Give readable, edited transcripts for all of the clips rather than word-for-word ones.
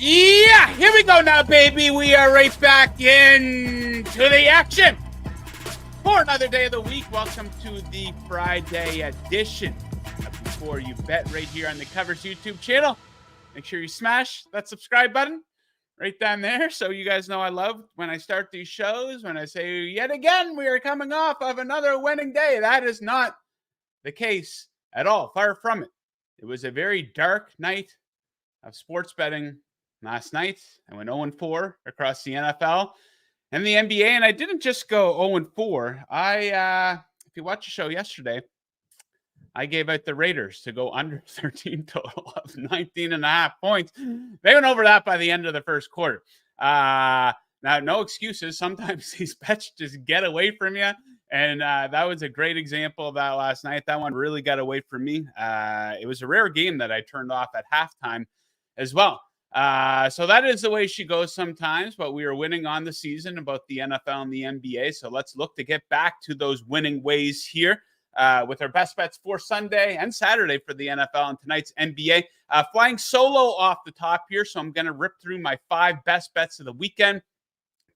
Yeah, here we go now, baby. We are right back into the action for another day of the week. Welcome to the Friday edition of Before You Bet right here on the Covers YouTube channel. Make sure you smash that subscribe button right down there so you guys know I love when I start these shows, when I say, yet again, we are coming off of another winning day. That is not the case at all. Far from it. It was a very dark night of sports betting last night. I went 0-4 across the NFL and the NBA, and I didn't just go 0-4. If you watched the show yesterday, I gave out the Raiders to go under 13 total of 19.5 points. They went over that by the end of the first quarter. Now, no excuses. Sometimes these bets just get away from you, and that was a great example of that last night. That one really got away from me. It was a rare game that I turned off at halftime as well. So that is the way she goes sometimes, but we are winning on the season in both the NFL and the NBA. So let's look to get back to those winning ways here with our best bets for Sunday and Saturday for the NFL and tonight's NBA. Flying solo off the top here. So I'm going to rip through my 5 best bets of the weekend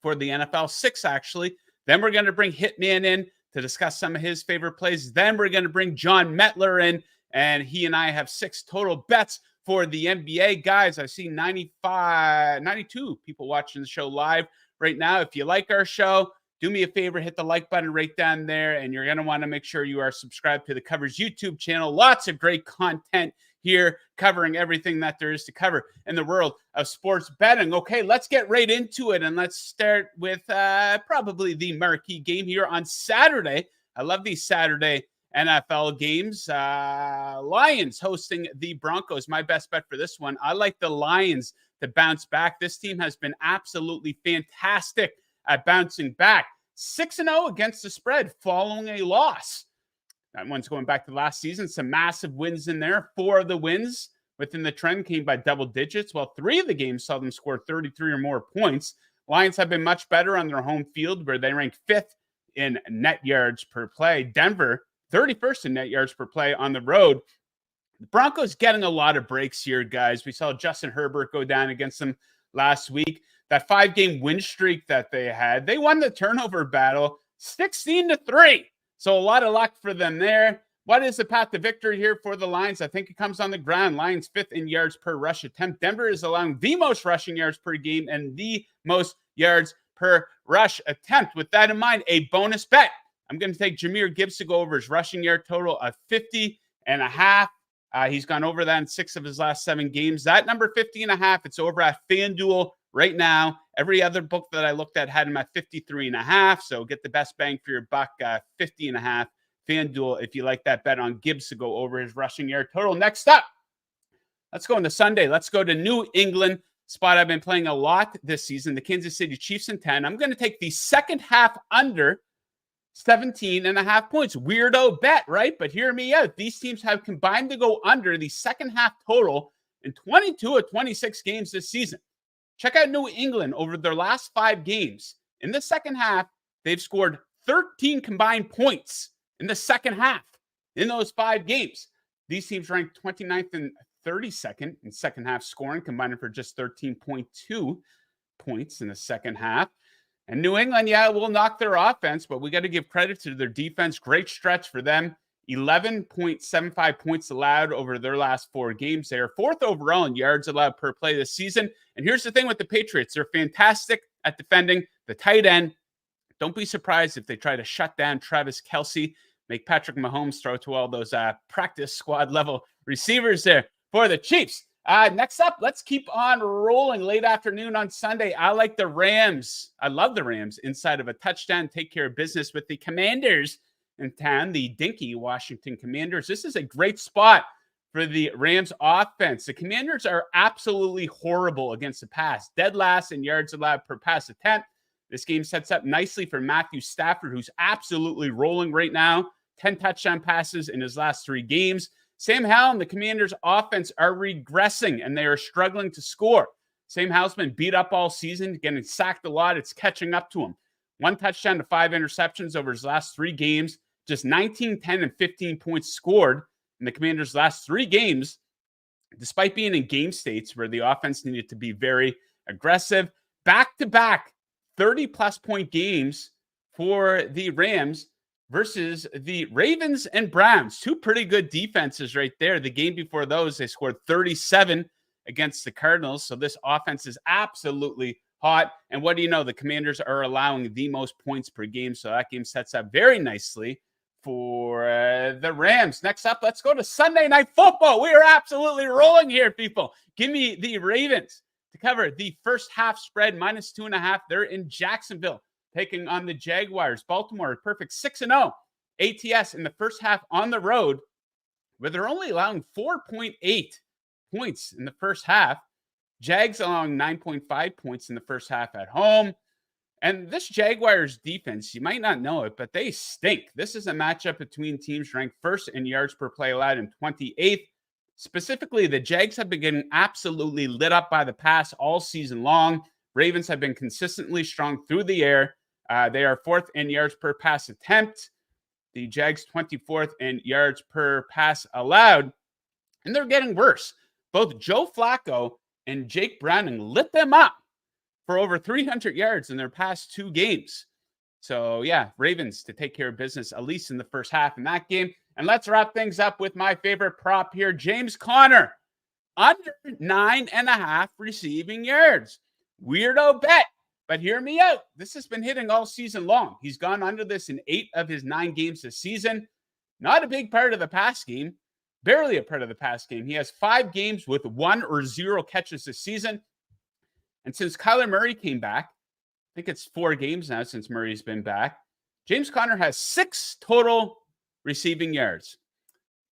for the NFL, 6 actually. Then we're going to bring Hitman in to discuss some of his favorite plays. Then we're going to bring Jon Metler in, and he and I have 6 total bets for the NBA. Guys, I see 92 people watching the show live right now. If you like our show, do me a favor, hit the like button right down there, and you're going to want to make sure you are subscribed to the Covers YouTube channel. Lots of great content here covering everything that there is to cover in the world of sports betting. Okay, let's get right into it, and let's start with probably the marquee game here on Saturday. I love these Saturday NFL games. Lions hosting the Broncos. My best bet for this one. I like the Lions to bounce back. This team has been absolutely fantastic at bouncing back. 6-0 against the spread following a loss. That one's going back to last season. Some massive wins in there. 4 of the wins within the trend came by double digits, while 3 of the games saw them score 33 or more points. Lions have been much better on their home field, where they rank 5th in net yards per play. Denver 31st in net yards per play on the road. The Broncos getting a lot of breaks here, guys. We saw Justin Herbert go down against them last week. That 5-game win streak that they had, they won the turnover battle 16-3. So a lot of luck for them there. What is the path to victory here for the Lions? I think it comes on the ground. Lions 5th in yards per rush attempt. Denver is allowing the most rushing yards per game and the most yards per rush attempt. With that in mind, a bonus bet. I'm going to take Jahmyr Gibbs to go over his rushing yard total of 50.5. He's gone over that in 6 of his last 7 games. That number 50.5, it's over at FanDuel right now. Every other book that I looked at had him at 53.5. So get the best bang for your buck, 50.5. FanDuel, if you like that bet on Gibbs to go over his rushing yard total. Next up, let's go into Sunday. Let's go to New England, spot I've been playing a lot this season, the Kansas City Chiefs in 10. I'm going to take the second half under 17.5 points. Weirdo bet, right? But hear me out. These teams have combined to go under the second half total in 22 of 26 games this season. Check out New England over their last 5 games. In the second half, they've scored 13 combined points in the second half in those 5 games. These teams ranked 29th and 32nd in second half scoring, combining for just 13.2 points in the second half. And New England, yeah, will knock their offense, but we got to give credit to their defense. Great stretch for them. 11.75 points allowed over their last 4 games. They are 4th overall in yards allowed per play this season. And here's the thing with the Patriots. They're fantastic at defending the tight end. Don't be surprised if they try to shut down Travis Kelce, make Patrick Mahomes throw to all those practice squad level receivers there for the Chiefs. Next up, let's keep on rolling. Late afternoon on Sunday, I like the Rams. I love the Rams inside of a touchdown. Take care of business with the Commanders in town, the dinky Washington Commanders. This is a great spot for the Rams offense. The Commanders are absolutely horrible against the pass. Dead last in yards allowed per pass attempt. This game sets up nicely for Matthew Stafford, who's absolutely rolling right now. 10 touchdown passes in his last 3 games. Sam Howell and the Commanders' offense are regressing, and they are struggling to score. Sam Howell's been beat up all season, getting sacked a lot. It's catching up to him. 1 touchdown to 5 interceptions over his last 3 games. Just 19, 10, and 15 points scored in the Commanders' last 3 games despite being in game states where the offense needed to be very aggressive. Back-to-back 30-plus point games for the Rams versus the Ravens and Browns. Two pretty good defenses right there. The game before those, they scored 37 against the Cardinals. So this offense is absolutely hot. And what do you know? The Commanders are allowing the most points per game. So that game sets up very nicely for the Rams. Next up, let's go to Sunday Night Football. We are absolutely rolling here, people. Give me the Ravens to cover the first half spread, -2.5. They're in Jacksonville, taking on the Jaguars. Baltimore, perfect 6-0 ATS in the first half on the road, where they're only allowing 4.8 points in the first half. Jags allowing 9.5 points in the first half at home. And this Jaguars defense, you might not know it, but they stink. This is a matchup between teams ranked first in yards per play allowed and 28th. Specifically, the Jags have been getting absolutely lit up by the pass all season long. Ravens have been consistently strong through the air. They are fourth in yards per pass attempt. The Jags 24th in yards per pass allowed. And they're getting worse. Both Joe Flacco and Jake Browning lit them up for over 300 yards in their past two games. So, yeah, Ravens to take care of business, at least in the first half in that game. And let's wrap things up with my favorite prop here, James Conner, under 9.5 receiving yards. Weirdo bet, but hear me out. This has been hitting all season long. He's gone under this in 8 of his 9 games this season. Not a big part of the pass game, barely a part of the pass game. He has 5 games with 1 or 0 catches this season. And since Kyler Murray came back, I think it's 4 games now since Murray's been back, James Conner has 6 total receiving yards.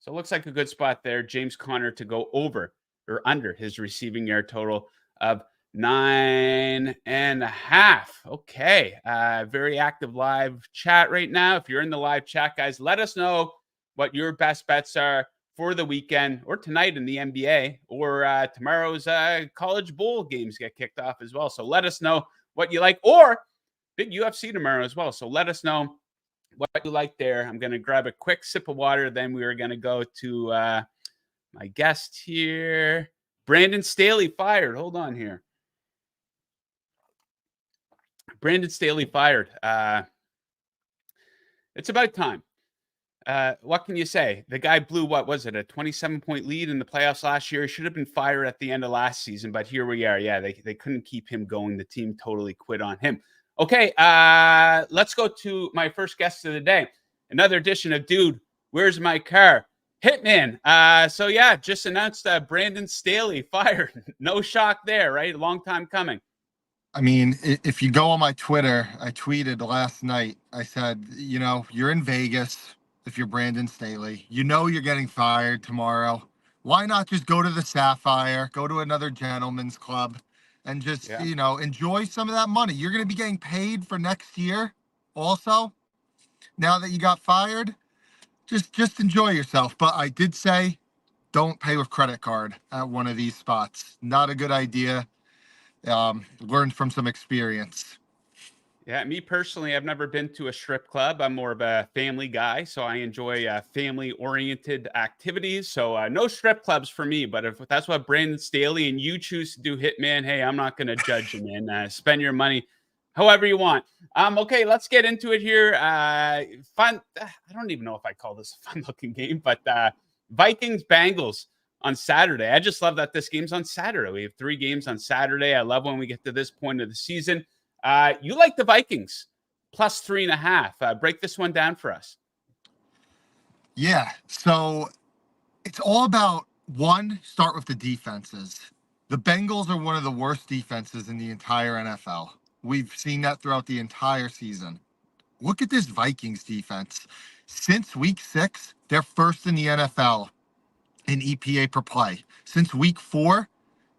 So it looks like a good spot there. James Conner to go over or under his receiving yard total of 9.5. Okay. Very active live chat right now. If you're in the live chat, guys, let us know what your best bets are for the weekend or tonight in the NBA or tomorrow's college bowl games get kicked off as well. So let us know what you like, or big UFC tomorrow as well. So let us know what you like there. I'm going to grab a quick sip of water. Then we are going to go to my guest here. Brandon Staley fired. Hold on here. Brandon Staley fired. It's about time. What can you say? The guy blew, what was it, a 27-point lead in the playoffs last year? He should have been fired at the end of last season, but here we are. Yeah, they couldn't keep him going. The team totally quit on him. Okay, let's go to my first guest of the day. Another edition of Dude, Where's My Car? Hitman. So, yeah, just announced Brandon Staley fired. No shock there, right? A long time coming. I mean, if you go on my Twitter, I tweeted last night. I said, you know, you're in Vegas. If you're Brandon Staley, you know you're getting fired tomorrow. Why not just go to the Sapphire, go to another gentleman's club, and just, you know, enjoy some of that money? You're going to be getting paid for next year also. Now that you got fired, just enjoy yourself. But I did say, don't pay with credit card at one of these spots. Not a good idea. Learned from some experience. Yeah, me personally, I've never been to a strip club. I'm more of a family guy, so I enjoy family-oriented activities. So no strip clubs for me, but if that's what Brandon Staley and you choose to do, Hitman, hey, I'm not going to judge you, man. Spend your money however you want. Okay, let's get into it here. Fun. I don't even know if I call this a fun-looking game, but Vikings-Bengals on Saturday. I just love that this game's on Saturday. We have 3 games on Saturday. I love when we get to this point of the season. You like the Vikings plus 3.5. Break this one down for us. Yeah. So it's all about, one, start with the defenses. The Bengals are one of the worst defenses in the entire NFL. We've seen that throughout the entire season. Look at this Vikings defense. Since week 6, they're first in the NFL in EPA per play. Since week 4,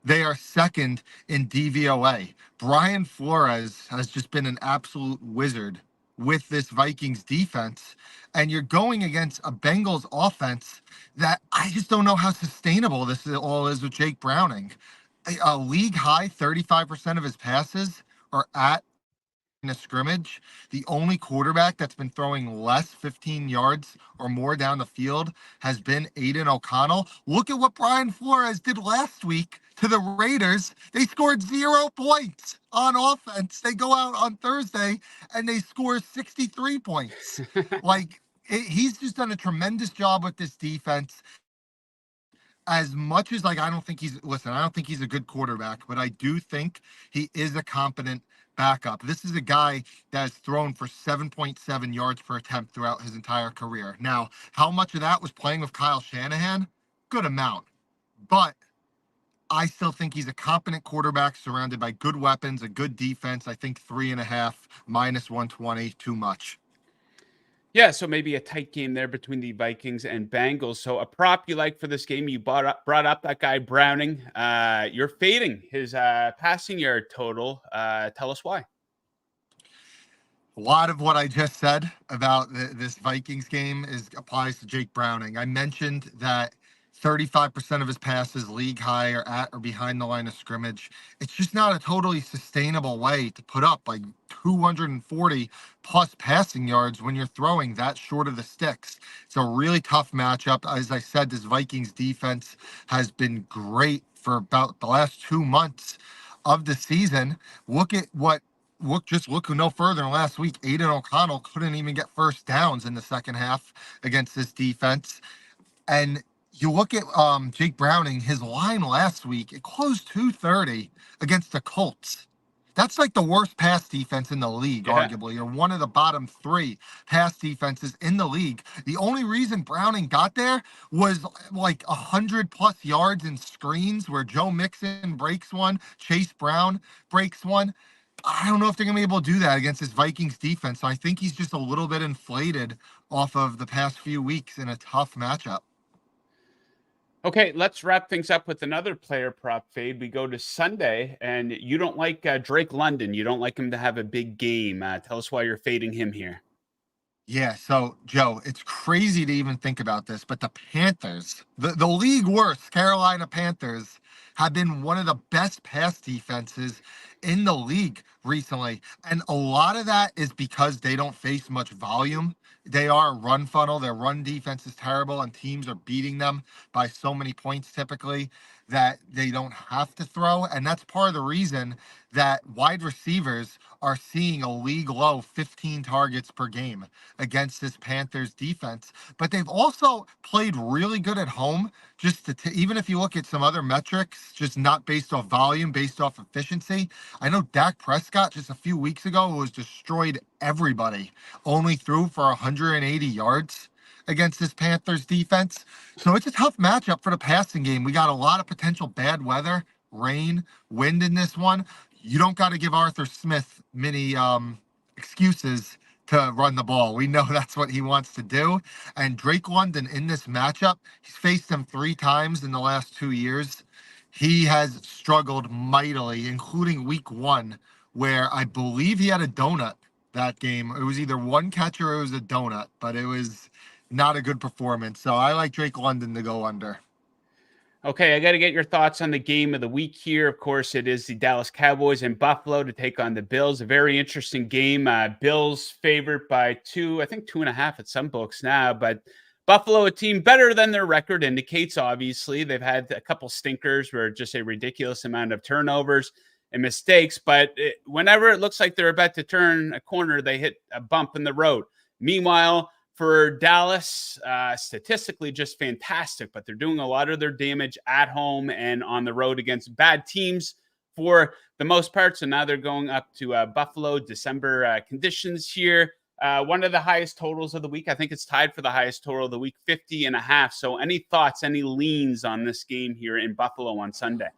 they are second in DVOA. Brian Flores has just been an absolute wizard with this Vikings defense. And you're going against a Bengals offense that I just don't know how sustainable this all is with Jake Browning. A league high 35% of his passes are at of scrimmage, the only quarterback that's been throwing less 15 yards or more down the field has been Aiden O'Connell. Look at what Brian Flores did last week to the Raiders. They scored 0 points on offense. They go out on Thursday and they score 63 points. He's just done a tremendous job with this defense. As much as I don't think I don't think he's a good quarterback, but I do think he is a competent backup. This is a guy that has thrown for 7.7 yards per attempt throughout his entire career. Now, how much of that was playing with Kyle Shanahan? Good amount. But I still think he's a competent quarterback surrounded by good weapons, a good defense. I think 3.5 minus 120, too much. Yeah, so maybe a tight game there between the Vikings and Bengals. So a prop you like for this game, you brought up that guy Browning. You're fading his passing yard total. Tell us why. A lot of what I just said about this Vikings game applies to Jake Browning. I mentioned that 35% of his passes league high are at or behind the line of scrimmage. It's just not a totally sustainable way to put up 240 plus passing yards when you're throwing that short of the sticks. It's a really tough matchup. As I said, this Vikings defense has been great for about the last 2 months of the season. Look no further than last week. Aiden O'Connell couldn't even get first downs in the second half against this defense. And you look at Jake Browning, his line last week, it closed 230 against the Colts. That's the worst pass defense in the league, arguably, or one of the bottom 3 pass defenses in the league. The only reason Browning got there was 100 plus yards in screens where Joe Mixon breaks one, Chase Brown breaks one. I don't know if they're going to be able to do that against this Vikings defense. So I think he's just a little bit inflated off of the past few weeks in a tough matchup. Okay, let's wrap things up with another player prop fade. We go to Sunday, and you don't like Drake London. You don't like him to have a big game. Tell us why you're fading him here. Yeah, so Joe, it's crazy to even think about this, but the Panthers, the league worst Carolina Panthers, have been one of the best pass defenses in the league recently. And a lot of that is because they don't face much volume. They are a run funnel. Their run defense is terrible, and teams are beating them by so many points typically that they don't have to throw. And that's part of the reason that wide receivers are seeing a league low 15 targets per game against this Panthers defense. But they've also played really good at home. Even if you look at some other metrics, just not based off volume, based off efficiency. I know Dak Prescott just a few weeks ago was destroyed everybody, only threw for 180 yards against this Panthers defense. So it's a tough matchup for the passing game. We got a lot of potential bad weather, rain, wind in this one. You don't got to give Arthur Smith many excuses to run the ball. We know that's what he wants to do. And Drake London in this matchup, he's faced him 3 times in the last 2 years. He has struggled mightily, including week 1, where I believe he had a donut that game. It was either one catch or it was a donut, but it was not a good performance. So I like Drake London to go under. Okay, I got to get your thoughts on the game of the week here. Of course, it is the Dallas Cowboys in Buffalo to take on the Bills. A very interesting game. Bills favored by 2, I think 2.5 at some books now, but Buffalo, a team better than their record indicates, obviously. They've had a couple stinkers where just a ridiculous amount of turnovers and mistakes, but whenever it looks like they're about to turn a corner, they hit a bump in the road. Meanwhile, for Dallas, statistically just fantastic, but they're doing a lot of their damage at home and on the road against bad teams for the most part. So now they're going up to Buffalo, December conditions here. One of the highest totals of the week. I think it's tied for the highest total of the week, 50.5. So any thoughts, any leans on this game here in Buffalo on Sunday?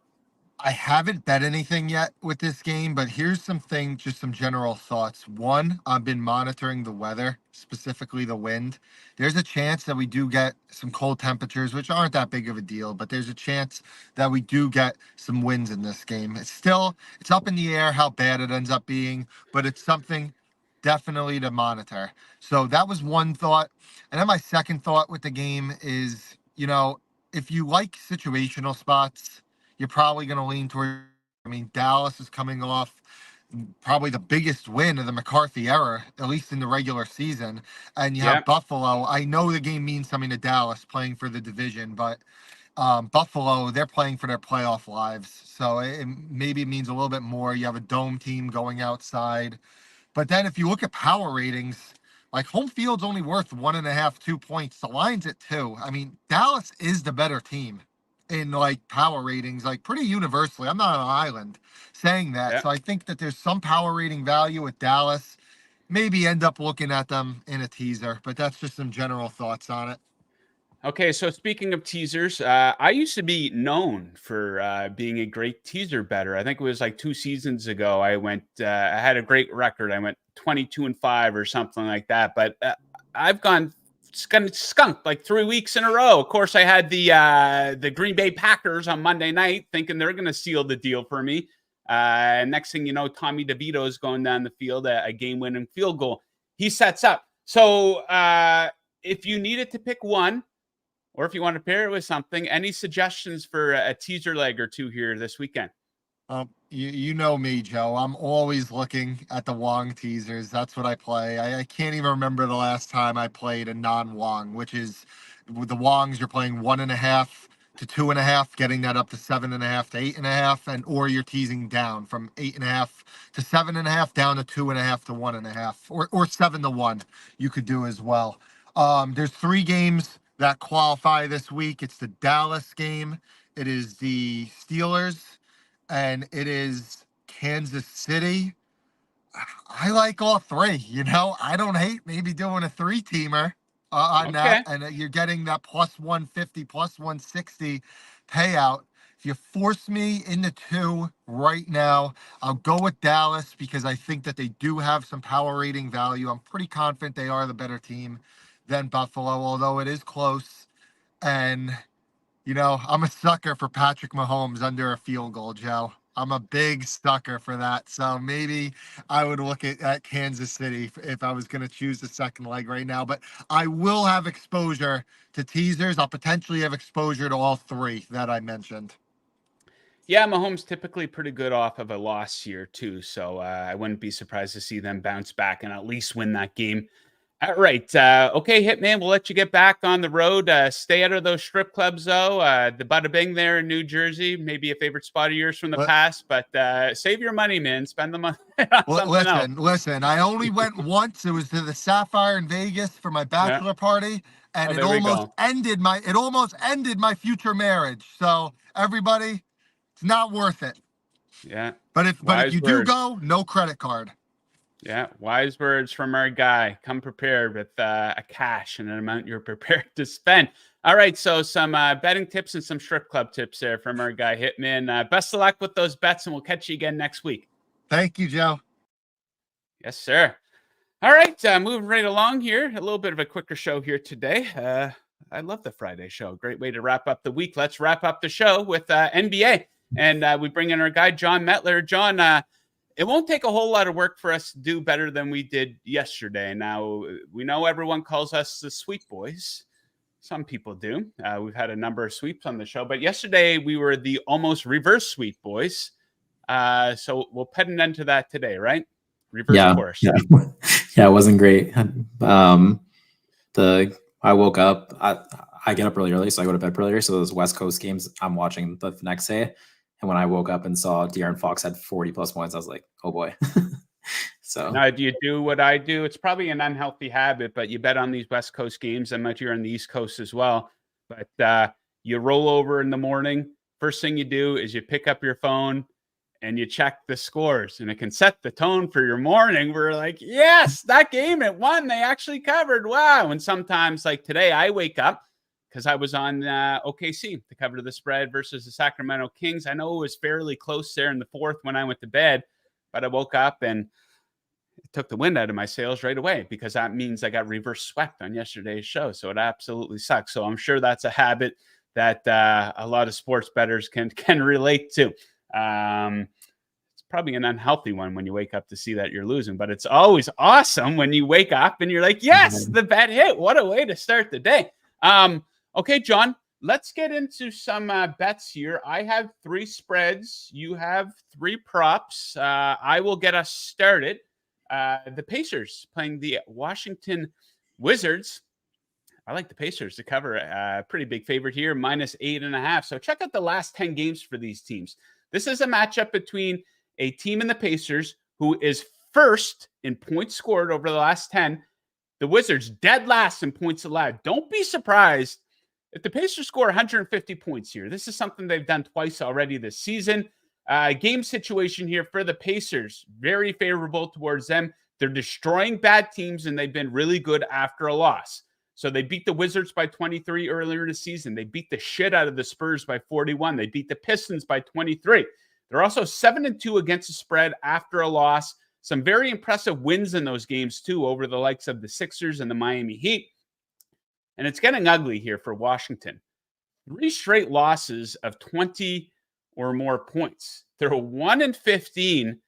I haven't bet anything yet with this game, but here's just some general thoughts. One, I've been monitoring the weather, specifically the wind. There's a chance that we do get some cold temperatures, which aren't that big of a deal, but there's a chance that we do get some winds in this game. It's up in the air how bad it ends up being, but it's something definitely to monitor. So that was one thought. And then my second thought with the game is, if you like situational spots, you're probably going to lean toward. Dallas is coming off probably the biggest win of the McCarthy era, at least in the regular season. And you Yeah. have Buffalo. I know the game means something to Dallas playing for the division, but Buffalo, they're playing for their playoff lives. So maybe it means a little bit more. You have a dome team going outside. But then if you look at power ratings, like home field's only worth 1.5, 2 points. The line's at 2. I mean, Dallas is the better team in like power ratings, like pretty universally. I'm not on an island saying that. Yeah. So I think that there's some power rating value with Dallas. Maybe end up looking at them in a teaser, but that's just some general thoughts on it. Okay, so speaking of teasers, I used to be known for being a great teaser bettor. I think it was like 2 seasons ago. I had a great record. I went 22-5 or something like that. But I've gone skunked like 3 weeks in a row. Of course, I had the Green Bay Packers on Monday night, thinking they're going to seal the deal for me. Next thing you know, Tommy DeVito is going down the field, a game-winning field goal. He sets up. So if you needed to pick one, or if you want to pair it with something, any suggestions for a teaser leg or two here this weekend? You know me, Joe. I'm always looking at the Wong teasers. That's what I play. I can't even remember the last time I played a non-Wong, which is with the Wongs, you're playing 1.5 to 2.5, getting that up to 7.5 to 8.5, and or you're teasing down from 8.5 to 7.5 down to 2.5 to 1.5, or 7 to 1. You could do as well. There's 3 games that qualify this week. It's the Dallas game, it is the Steelers, and it is Kansas City. I like all 3. I don't hate maybe doing a 3-teamer on that, and you're getting that plus 150, plus 160 payout. If you force me into 2 right now, I'll go with Dallas because I think that they do have some power rating value. I'm pretty confident they are the better team than Buffalo, although it is close. And, I'm a sucker for Patrick Mahomes under a field goal, Joe. I'm a big sucker for that. So maybe I would look at Kansas City if I was going to choose the second leg right now. But I will have exposure to teasers. I'll potentially have exposure to all 3 that I mentioned. Yeah, Mahomes typically pretty good off of a loss here too. So I wouldn't be surprised to see them bounce back and at least win that game. All right. Okay, Hitman, we'll let you get back on the road. Stay out of those strip clubs, though. The Bada Bing there in New Jersey, maybe a favorite spot of yours from the past, but save your money, man. Spend the money on something else. Listen, I only went once. It was to the Sapphire in Vegas for my bachelor party, and it almost ended my future marriage. So everybody, it's not worth it. Yeah. But if you do go, no credit card. Yeah, wise words from our guy. Come prepared with a cash and an amount you're prepared to spend. All right, so some betting tips and some strip club tips there from our guy Hitman. Best of luck with those bets, and we'll catch you again next week. Thank you, Joe. Yes, sir. All right, moving right along here. A little bit of a quicker show here today. I love the Friday show. Great way to wrap up the week. Let's wrap up the show with NBA. And we bring in our guy, Jon Metler. Jon, it won't take a whole lot of work for us to do better than we did yesterday. Now, we know everyone calls us the sweep boys. Some people do. We've had a number of sweeps on the show, but yesterday we were the almost reverse sweep boys. So we'll put an end to that today, right? Reverse course. Yeah. Yeah, it wasn't great. I woke up, I get up really early, so I go to bed earlier. So those West Coast games, I'm watching the next day. And when I woke up and saw De'Aaron Fox had 40 plus points, I was like, oh boy. So now, do you do what I do? It's probably an unhealthy habit, but you bet on these West Coast games. I'm out here on the East Coast as well. But you roll over in the morning. First thing you do is you pick up your phone and you check the scores, and it can set the tone for your morning. We're like, yes, that game at 1, they actually covered. Wow. And sometimes, like today, I wake up because I was on OKC to cover the spread versus the Sacramento Kings. I know it was fairly close there in the 4th when I went to bed, but I woke up and it took the wind out of my sails right away because that means I got reverse swept on yesterday's show. So it absolutely sucks. So I'm sure that's a habit that a lot of sports bettors can relate to. It's probably an unhealthy one when you wake up to see that you're losing, but it's always awesome when you wake up and you're like, yes, the bet hit. What a way to start the day. Okay, Jon, let's get into some bets here. I have 3 spreads. You have 3 props. I will get us started. The Pacers playing the Washington Wizards. I like the Pacers to cover. Pretty big favorite here, -8.5. So check out the last 10 games for these teams. This is a matchup between a team in the Pacers who is first in points scored over the last 10. The Wizards dead last in points allowed. Don't be surprised if the Pacers score 150 points here. This is something they've done twice already this season. Game situation here for the Pacers, very favorable towards them. They're destroying bad teams, and they've been really good after a loss. So they beat the Wizards by 23 earlier in the season. They beat the shit out of the Spurs by 41. They beat the Pistons by 23. They're also 7-2 against the spread after a loss. Some very impressive wins in those games, too, over the likes of the Sixers and the Miami Heat. And it's getting ugly here for Washington. 3 straight losses of 20 or more points. They're 1-15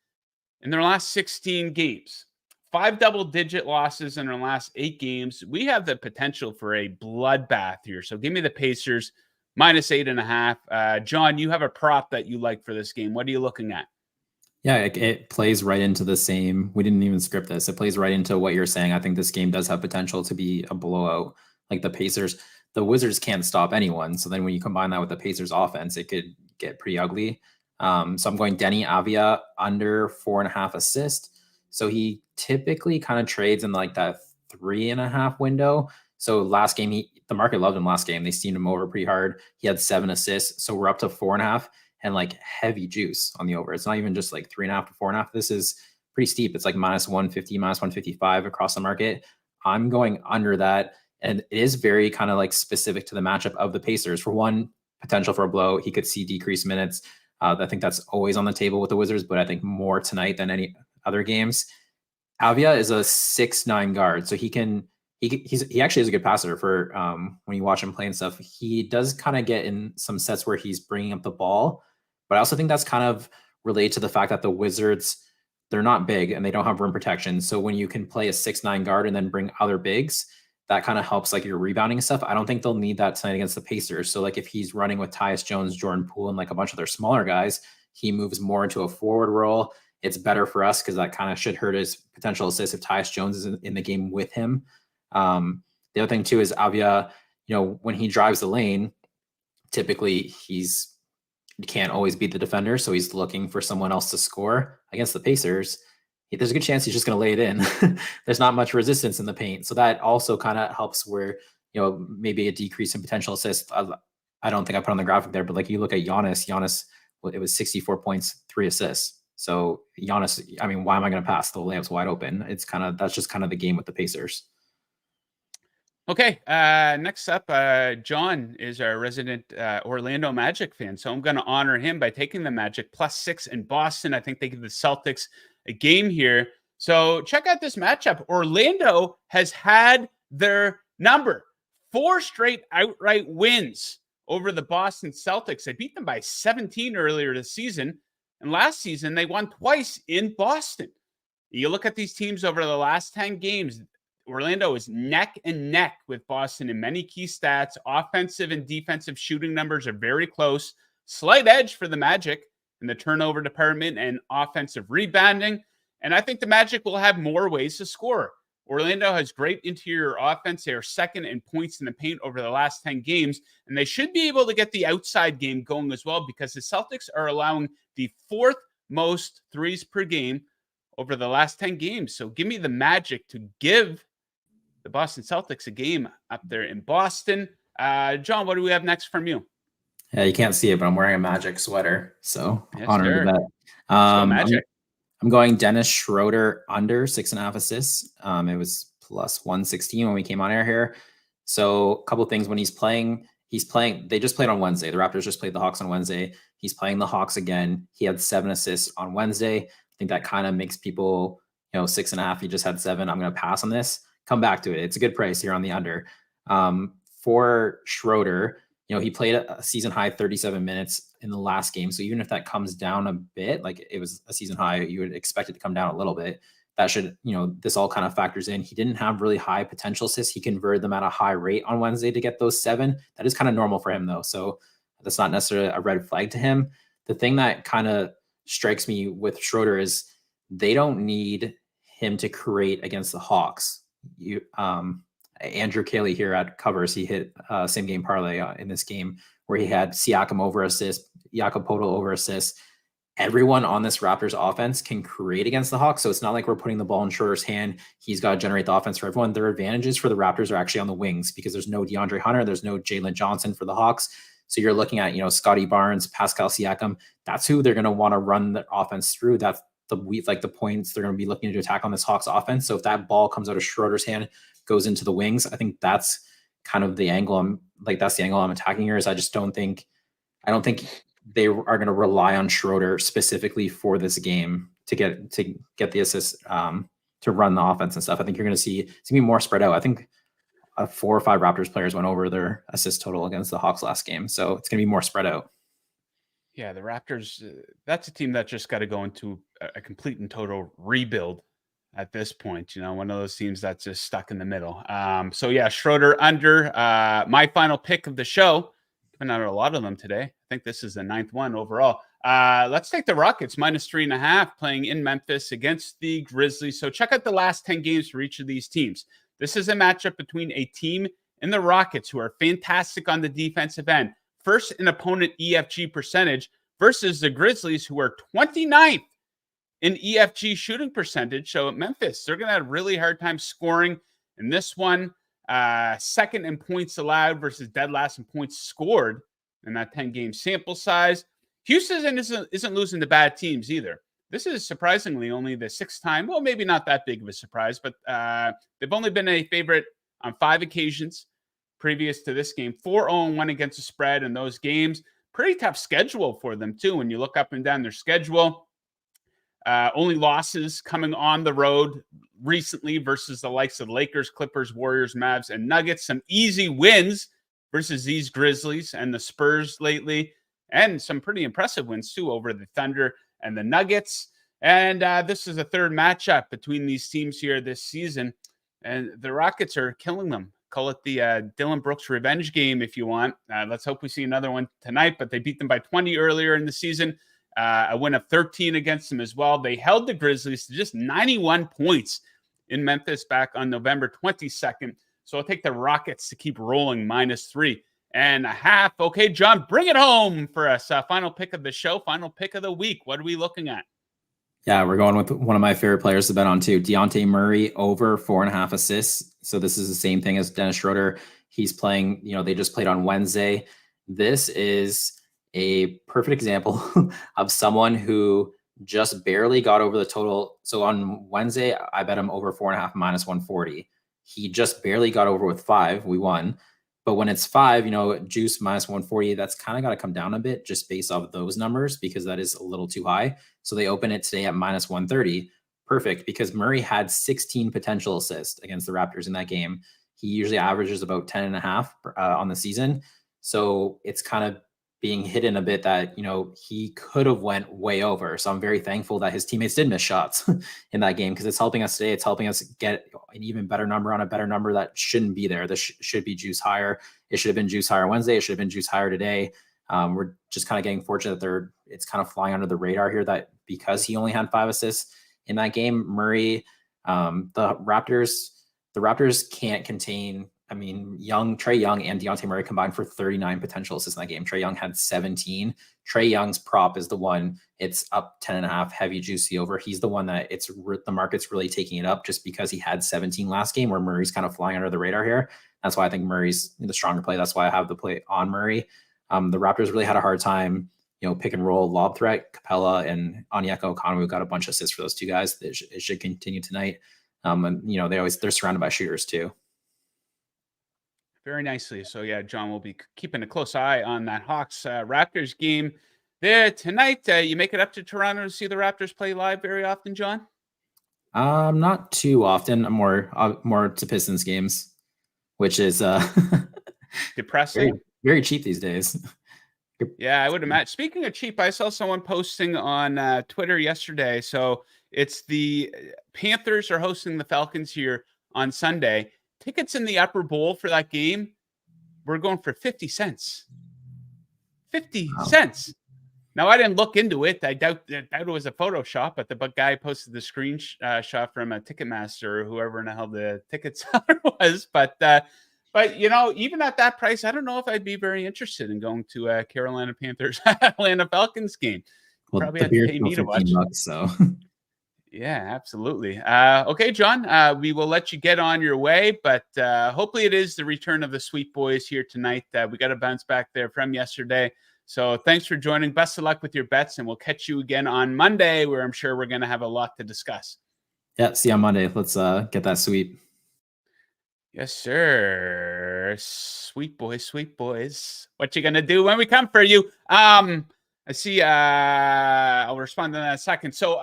in their last 16 games. 5 double-digit losses in their last 8 games. We have the potential for a bloodbath here. So give me the Pacers, -8.5. John, you have a prop that you like for this game. What are you looking at? Yeah, it plays right into the same. We didn't even script this. It plays right into what you're saying. I think this game does have potential to be a blowout. Like the Pacers, the Wizards can't stop anyone. So then when you combine that with the Pacers offense, it could get pretty ugly. So I'm going Denny Avia under 4.5 assists. So he typically kind of trades in like that 3.5 window. So last game, the market loved him last game. They steamed him over pretty hard. He had 7 assists. So we're up to 4.5 and like heavy juice on the over. It's not even just like 3.5 to 4.5. This is pretty steep. It's like -150, -155 across the market. I'm going under that. And it is very kind of like specific to the matchup of the Pacers. For one, potential for a blow. He could see decreased minutes. I think that's always on the table with the Wizards, but I think more tonight than any other games. Avia is a 6'9" guard, so he actually is a good passer for when you watch him play and stuff. He does kind of get in some sets where he's bringing up the ball, but I also think that's kind of related to the fact that the Wizards, they're not big and they don't have rim protection. So when you can play a 6'9" guard and then bring other bigs, that kind of helps like your rebounding and stuff. I don't think they'll need that tonight against the Pacers. So like if he's running with Tyus Jones, Jordan Poole, and like a bunch of their smaller guys, he moves more into a forward role. It's better for us because that kind of should hurt his potential assists if Tyus Jones is in the game with him. The other thing too is Avia, when he drives the lane, typically he can't always beat the defender. So he's looking for someone else to score. Against the Pacers, there's a good chance he's just going to lay it in. There's not much resistance in the paint. So that also kind of helps where, maybe a decrease in potential assists. I don't think I put on the graphic there, but like you look at Giannis, it was 64 points, 3 assists. So Giannis, I mean, why am I going to pass? The layup's wide open. That's just kind of the game with the Pacers. Okay, next up, John is our resident Orlando Magic fan, so I'm going to honor him by taking the Magic +6 in Boston. I think they give the Celtics a game here. So check out this matchup. Orlando has had their number. 4 straight outright wins over the Boston Celtics. They beat them by 17 earlier this season, and last season they won twice in Boston. You look at these teams over the last 10 games, Orlando is neck and neck with Boston in many key stats. Offensive and defensive shooting numbers are very close. Slight edge for the Magic in the turnover department and offensive rebounding. And I think the Magic will have more ways to score. Orlando has great interior offense. They are second in points in the paint over the last 10 games. And they should be able to get the outside game going as well because the Celtics are allowing the 4th most threes per game over the last 10 games. So give me the Magic to give the Boston Celtics a game up there in Boston. John, what do we have next from you? Yeah, you can't see it, but I'm wearing a Magic sweater. So Yes, honored sir. to that. Magic. I'm going Dennis Schroeder under 6.5 assists. It was +116 when we came on air here. So a couple of things when he's playing, they just played on Wednesday. The Raptors just played the Hawks on Wednesday. He's playing the Hawks again. He had 7 assists on Wednesday. I think that kind of makes people, 6.5. He just had 7. I'm going to pass on this. Come back to it. It's a good price here on the under. For Schroeder, he played a season high 37 minutes in the last game. So even if that comes down a bit, like it was a season high, you would expect it to come down a little bit. that should, this all kind of factors in. He didn't have really high potential assists. He converted them at a high rate on Wednesday to get those 7. That is kind of normal for him though. So that's not necessarily a red flag to him. The thing that kind of strikes me with Schroeder is they don't need him to create against the Hawks. Andrew Cayley here at Covers, he hit same game parlay in this game where he had Siakam over assist, Jakob Poeltl over assist. Everyone on this Raptors offense can create against the Hawks. So it's not like we're putting the ball in Schroeder's hand. He's got to generate the offense for everyone. Their advantages for the Raptors are actually on the wings because there's no DeAndre Hunter. There's no Jalen Johnson for the Hawks. So you're looking at, Scotty Barnes, Pascal Siakam. That's who they're going to want to run the offense through. That's the points they're going to be looking to attack on this Hawks offense. So if that ball comes out of Schroeder's hand, goes into the wings, I think that's kind of the angle that's the angle I'm attacking here. Is I don't think they are going to rely on Schroeder specifically for this game to get the assist to run the offense and stuff. I think you're going to see it's going to be more spread out. I think 4 or 5 Raptors players went over their assist total against the Hawks last game, so it's going to be more spread out. Yeah, the Raptors, that's a team that just got to go into a complete and total rebuild at this point. One of those teams that's just stuck in the middle. So yeah, Schroeder under. My final pick of the show. Giving out a lot of them today. I think this is the 9th one overall. Let's take the Rockets -3.5 playing in Memphis against the Grizzlies. So check out the last 10 games for each of these teams. This is a matchup between a team in the Rockets who are fantastic on the defensive end, first in opponent EFG percentage, versus the Grizzlies who are 29th in EFG shooting percentage. So at Memphis, they're going to have a really hard time scoring in this one. Second in points allowed versus dead last in points scored in that 10-game sample size. Houston isn't losing to bad teams either. This is surprisingly only the 6th time. Well, maybe not that big of a surprise, but they've only been a favorite on 5 occasions previous to this game. 4-0-1 against the spread in those games. Pretty tough schedule for them, too. When you look up and down their schedule, only losses coming on the road recently versus the likes of Lakers, Clippers, Warriors, Mavs, and Nuggets. Some easy wins versus these Grizzlies and the Spurs lately, and some pretty impressive wins, too, over the Thunder and the Nuggets. And this is the 3rd matchup between these teams here this season. And the Rockets are killing them. Call it the Dillon Brooks revenge game if you want. Let's hope we see another one tonight. But they beat them by 20 earlier in the season. A win of 13 against them as well. They held the Grizzlies to just 91 points in Memphis back on November 22nd. So I'll take the Rockets to keep rolling -3.5. Okay, John, bring it home for us. Final pick of the show, final pick of the week. What are we looking at? Yeah, we're going with one of my favorite players to bet on too. Dejounte Murray over 4.5 assists. So this is the same thing as Dennis Schroeder. He's playing, they just played on Wednesday. This is a perfect example of someone who just barely got over the total. So on Wednesday, I bet him over 4.5 -140. He just barely got over with 5. We won. But when it's 5, juice -140, that's kind of got to come down a bit just based off of those numbers because that is a little too high. So they open it today at -130. Perfect, because Murray had 16 potential assists against the Raptors in that game. He usually averages about 10.5 on the season. So it's kind of being hidden a bit that, he could have went way over. So I'm very thankful that his teammates did miss shots in that game because it's helping us today. It's helping us get an even better number on a better number that shouldn't be there. This should be juice higher. It should have been juice higher Wednesday. It should have been juice higher today. We're just kind of getting fortunate that it's kind of flying under the radar here that because he only had 5 assists in that game, Murray, the Raptors can't contain. Trae Young and Dejounte Murray combined for 39 potential assists in that game. Trae Young had 17. Trae Young's prop is the one. It's up 10.5, heavy juicy over. He's the one that the market's really taking it up just because he had 17 last game where Murray's kind of flying under the radar here. That's why I think Murray's the stronger play. That's why I have the play on Murray. The Raptors really had a hard time, pick and roll, lob threat. Capella and Onyeka Okongwu got a bunch of assists for those two guys. It should continue tonight. They're surrounded by shooters too. Very nicely. So yeah, John will be keeping a close eye on that Hawks Raptors game there tonight. You make it up to Toronto to see the Raptors play live very often, John? Not too often. I'm more to Pistons games, which is depressing. Very, very cheap these days. Yeah, I would imagine. Speaking of cheap, I saw someone posting on Twitter yesterday. So it's the Panthers are hosting the Falcons here on Sunday. Tickets in the upper bowl for that game, we're going for 50 cents. 50 cents. Now, I didn't look into it. I doubt it was a Photoshop, but the guy posted the screenshot from a Ticketmaster or whoever in the hell the ticket seller was. But even at that price, I don't know if I'd be very interested in going to a Carolina Panthers Atlanta Falcons game. Well, Probably the have to beer's pay still me to watch. $15, so. Yeah, absolutely. Okay, John, we will let you get on your way, but hopefully it is the return of the Sweet Boys here tonight. We got to bounce back there from yesterday. So thanks for joining. Best of luck with your bets, and we'll catch you again on Monday, where I'm sure we're going to have a lot to discuss. Yeah, see you on Monday. Let's get that sweep. Yes, sir. Sweet boys. What you going to do when we come for you? I see. I'll respond to that in a second. So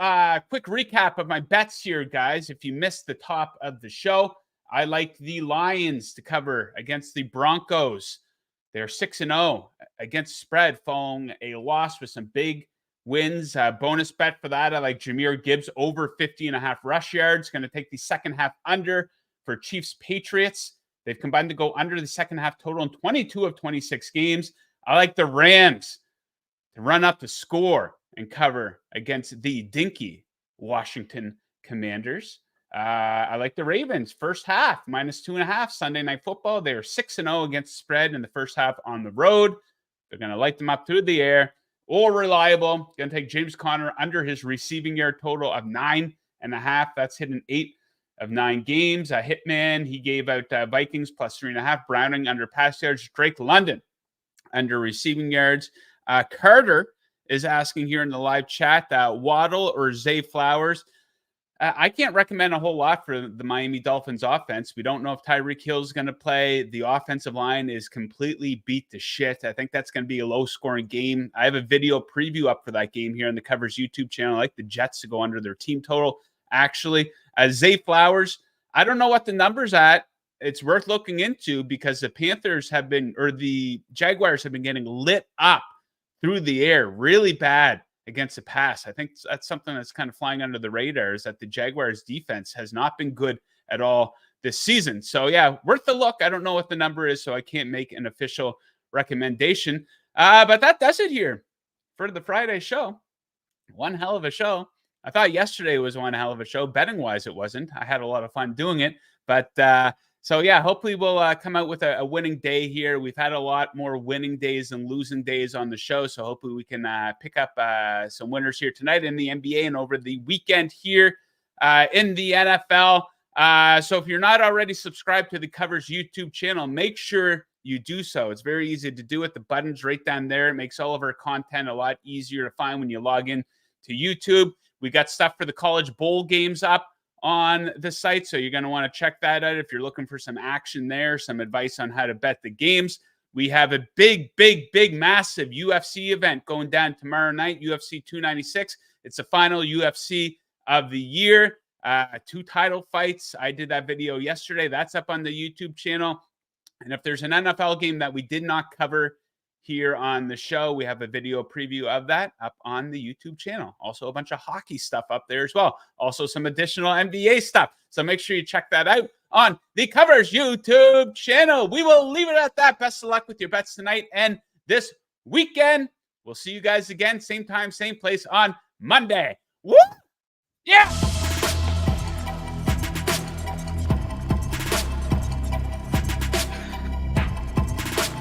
quick recap of my bets here, guys. If you missed the top of the show, I like the Lions to cover against the Broncos. They're 6-0 against spread following a loss with some big wins. Bonus bet for that. I like Jahmyr Gibbs over 50.5 rush yards. Going to take the second half under for Chiefs Patriots. They've combined to go under the second half total in 22 of 26 games. I like the Rams to run up the score and cover against the dinky Washington Commanders. I like the Ravens first half -2.5 Sunday Night Football. They are 6-0 against spread in the first half on the road. They're going to light them up through the air. All reliable. Going to take James Conner under his receiving yard total of 9.5. That's hitting 8 of 9 games. Hitman, he gave out Vikings +3.5. Browning under pass yards. Drake London under receiving yards. Carter is asking here in the live chat, Waddle or Zay Flowers. I can't recommend a whole lot for the Miami Dolphins offense. We don't know if Tyreek Hill is going to play. The offensive line is completely beat to shit. I think that's going to be a low-scoring game. I have a video preview up for that game here on the Covers YouTube channel. I like the Jets to go under their team total, actually. Zay Flowers, I don't know what the number's at. It's worth looking into because the Jaguars have been getting lit up through the air really bad against the pass. I think that's something that's kind of flying under the radar, is that the Jaguars defense has not been good at all this season. So yeah, worth a look. I don't know what the number is, so I can't make an official recommendation. But that does it here for the Friday show. One hell of a show. I thought yesterday was one hell of a show. Betting wise, it wasn't. I had a lot of fun doing it, but so yeah, hopefully we'll come out with a winning day here. We've had a lot more winning days than losing days on the show, so hopefully we can pick up some winners here tonight in the NBA and over the weekend here in the NFL. So if you're not already subscribed to the Covers YouTube channel, make sure you do so. It's very easy to do it. The button's right down there. It makes all of our content a lot easier to find when you log in to YouTube. We got stuff for the college bowl games up on the site, so you're going to want to check that out if you're looking for some action there, some advice on how to bet the games. We have a big, massive UFC event going down tomorrow night, UFC 296. It's the final UFC of the year. 2 title fights. I did that video yesterday. That's up on the YouTube channel. And if there's an NFL game that we did not cover here on the show, we have a video preview of that up on the YouTube channel. Also a bunch of hockey stuff up there as well. Also some additional NBA stuff. So make sure you check that out on the Covers YouTube channel. We will leave it at that. Best of luck with your bets tonight and this weekend. We'll see you guys again, same time, same place on Monday. Woo! Yeah!